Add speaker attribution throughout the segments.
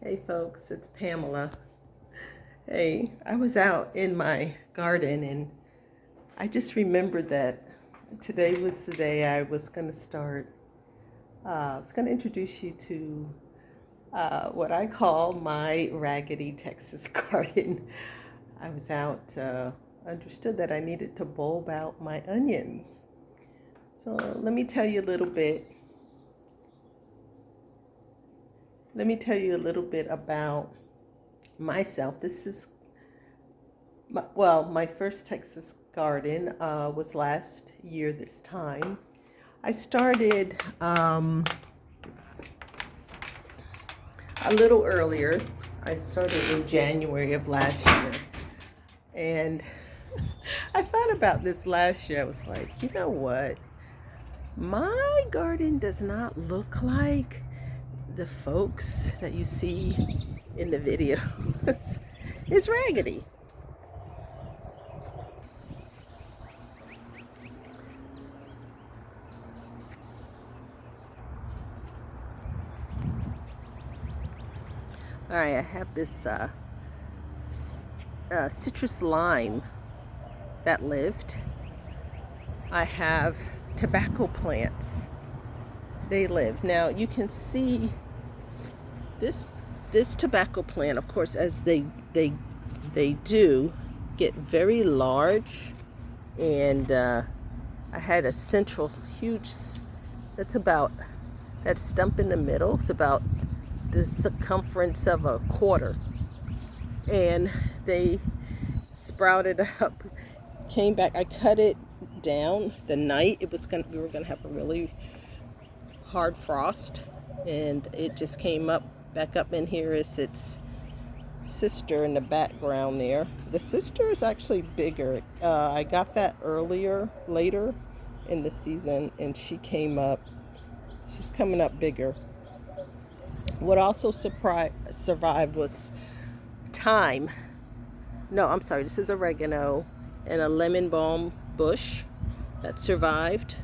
Speaker 1: Hey folks, it's Pamela. Hey, I was out in my garden and I just remembered that today was the day I was going to start. I was going to introduce you to what I call my raggedy Texas garden. I was out, understood that I needed to bulb out my onions. So let me tell you a little bit. Let me tell you a little bit about myself. This is my first Texas garden was last year this time. I started a little earlier. I started in January of last year. And I thought about this last year. I was like, you know what? My garden does not look like the folks that you see in the videos. It's raggedy. All right, I have this citrus lime that lived. I have tobacco plants. They live. Now you can see this tobacco plant, of course, as they do get very large, and I had a central huge. That's about that stump in the middle. It's about the circumference of a quarter, and they sprouted up, came back. I cut it down the night we were gonna have a really hard frost, and it just came up back up. In here is its sister in the background there. The sister is actually bigger. I got that later in the season, and she came up. She's coming up bigger. What also survived was thyme. No, I'm sorry. This is oregano and a lemon balm bush that survived.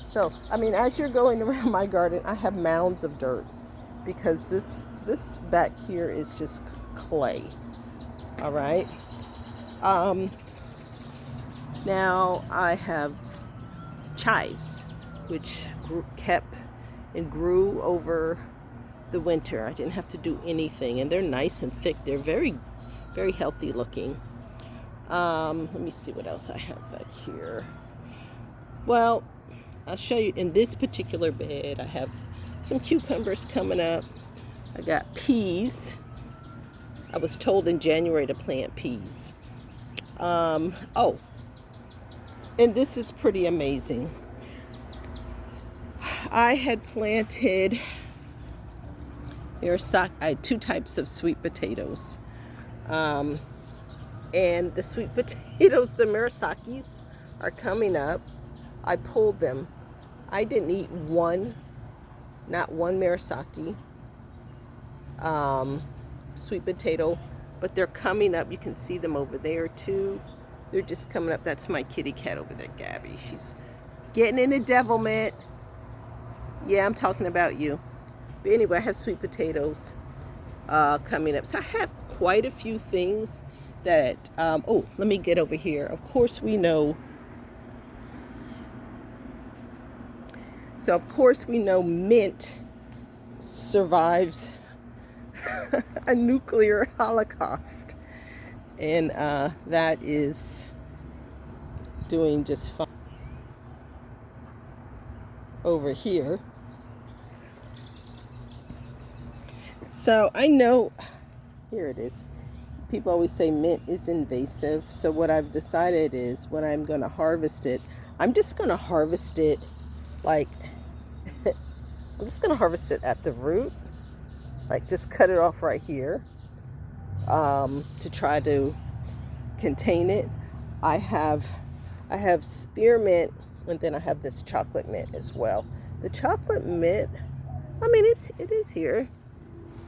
Speaker 1: So, I mean, as you're going around my garden, I have mounds of dirt because this back here is just clay. All right. Now I have chives, which kept and grew over the winter. I didn't have to do anything, and they're nice and thick. They're very, very healthy looking. Let me see what else I have back here. Well, I'll show you in this particular bed. I have some cucumbers coming up. I got peas. I was told in January to plant peas. Oh, and this is pretty amazing. I had planted I had two types of sweet potatoes. And the sweet potatoes, the Murasakis, are coming up. I pulled them. I didn't eat not one Murasaki sweet potato, but they're coming up. You can see them over there too. They're just coming up. That's my kitty cat over there, Gabby. She's getting into devilment. Yeah, I'm talking about you. But anyway, I have sweet potatoes coming up. So I have quite a few things that, oh, let me get over here. Of course we know mint survives a nuclear holocaust, and that is doing just fine over here. So I know, here it is. People always say mint is invasive. So what I've decided is when I'm going to harvest it, I'm just going to harvest it like, I'm just going to harvest it at the root. Like just cut it off right here to try to contain it. I have spearmint, and then I have this chocolate mint as well. The chocolate mint, I mean, it is here,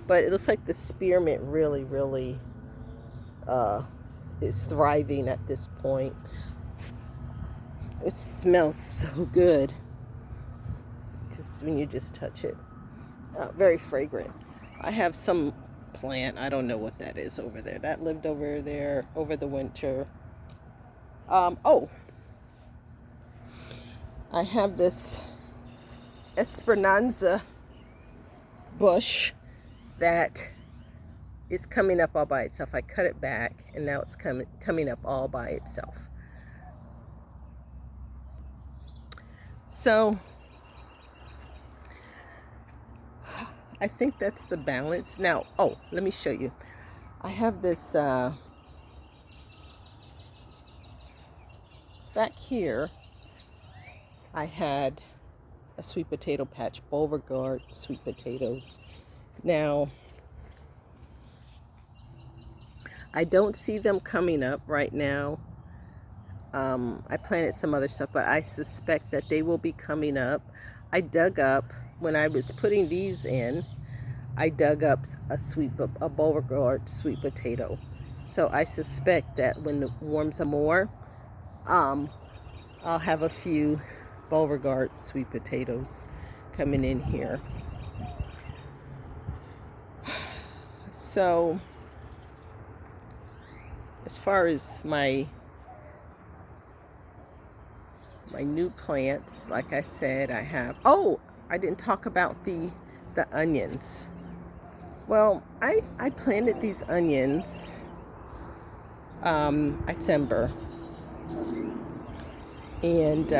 Speaker 1: but it looks like the spearmint really is thriving at this point. It smells so good just when you just touch it. very fragrant. I have some plant, I don't know what that is over there. That lived over there over the winter. Oh, I have this Esperanza bush that is coming up all by itself. I cut it back and now it's coming up all by itself. So I think that's the balance. Now, oh, let me show you. I have this back here. I had a sweet potato patch, Beauregard sweet potatoes. Now, I don't see them coming up right now. I planted some other stuff, but I suspect that they will be coming up. I dug up, when I was putting these in, I dug up a Beauregard sweet potato. So I suspect that when it warms up more, I'll have a few Beauregard sweet potatoes coming in here. So as far as my new plants, like I said, I have, oh, I didn't talk about the onions. Well, I planted these onions December, and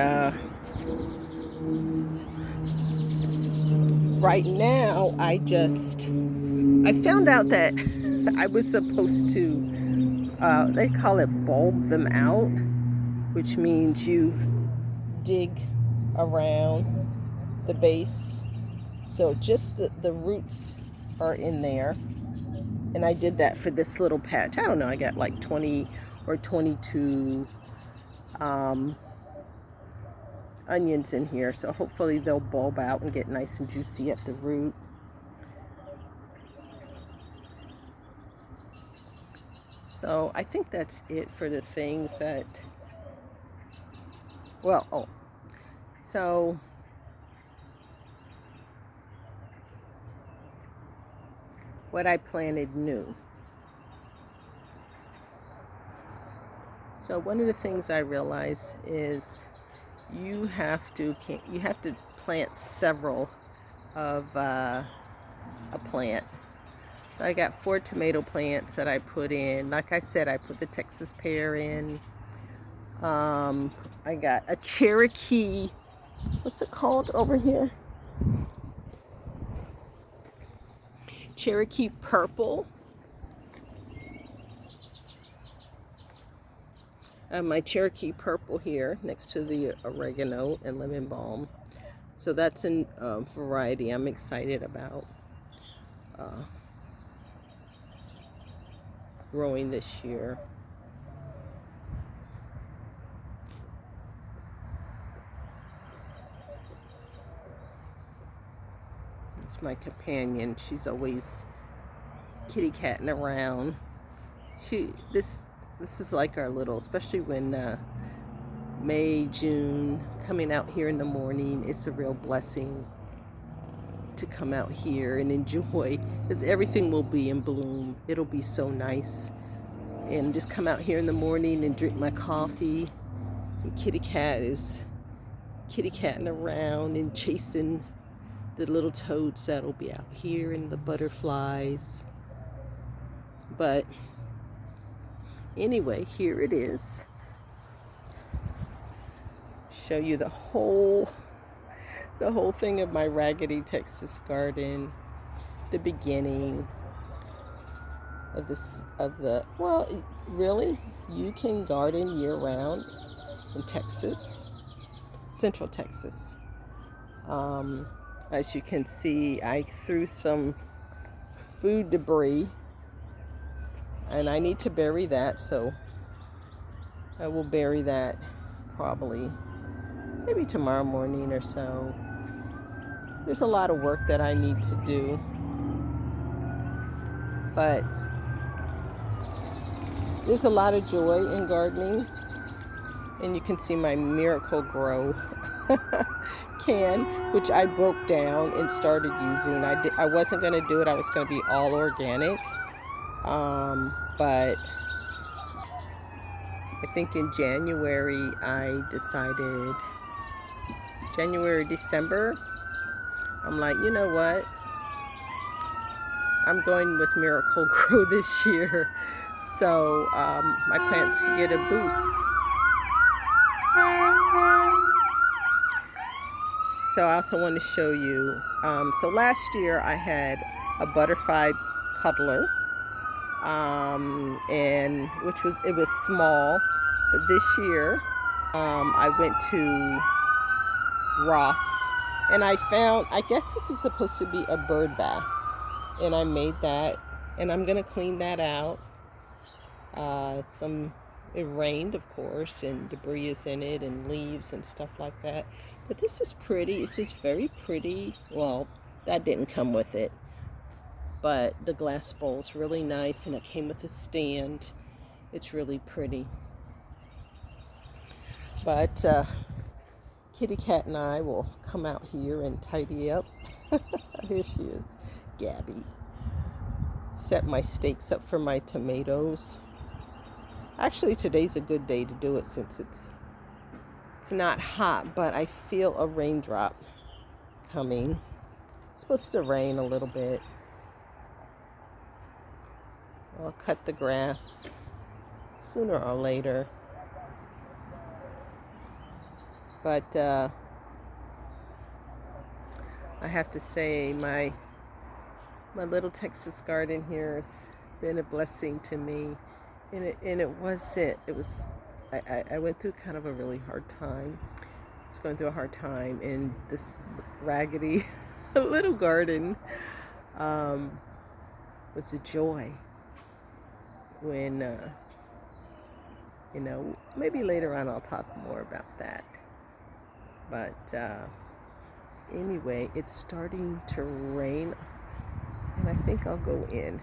Speaker 1: right now I found out that I was supposed to they call it bulb them out, which means you dig around the base so just the roots are in there. And I did that for this little patch. I don't know, I got like 20 or 22 onions in here, so hopefully they'll bulb out and get nice and juicy at the root. So I think that's it for the things that, well, oh, so what I planted new. So one of the things I realized is you have to plant several of a plant. So I got 4 tomato plants that I put in. Like I said, I put the Texas pear in. I got a Cherokee, what's it called over here? Cherokee purple. My Cherokee purple here next to the oregano and lemon balm. So that's a variety I'm excited about growing this year. It's my companion. She's always kitty catting around. This is like our little, especially when May, June, coming out here in the morning, it's a real blessing to come out here and enjoy, because everything will be in bloom. It'll be so nice. And just come out here in the morning and drink my coffee. And kitty cat is kitty-catting around and chasing the little toads that'll be out here and the butterflies. But anyway, here it is. Show you the whole thing of my Raggedy Texas garden, the beginning of well, really, you can garden year-round in Texas, Central Texas. As you can see, I threw some food debris, and I need to bury that, so I will bury that probably maybe tomorrow morning or so. There's a lot of work that I need to do, but there's a lot of joy in gardening. And you can see my Miracle-Gro can, which I broke down and started using. I wasn't going to do it. I was going to be all organic. But I think in January, I decided, January, December, I'm like, you know what? I'm going with Miracle-Gro this year. So my plants can get a boost. So I also want to show you, so last year I had a butterfly puddler, and it was small, but this year I went to Ross and I found, I guess this is supposed to be a bird bath, and I made that, and I'm gonna clean that out. It rained, of course, and debris is in it and leaves and stuff like that. But this is pretty. This is very pretty. Well, that didn't come with it. But the glass bowl's really nice, and it came with a stand. It's really pretty. But Kitty Cat and I will come out here and tidy up. Here she is, Gabby. Set my stakes up for my tomatoes. Actually, today's a good day to do it since it's not hot, but I feel a raindrop coming. It's supposed to rain a little bit. I'll cut the grass sooner or later. But I have to say, my little Texas garden here has been a blessing to me. And it wasn't, it was, I went through kind of a really hard time. I was going through a hard time, and this raggedy little garden was a joy. When, you know, maybe later on I'll talk more about that. But anyway, it's starting to rain, and I think I'll go in.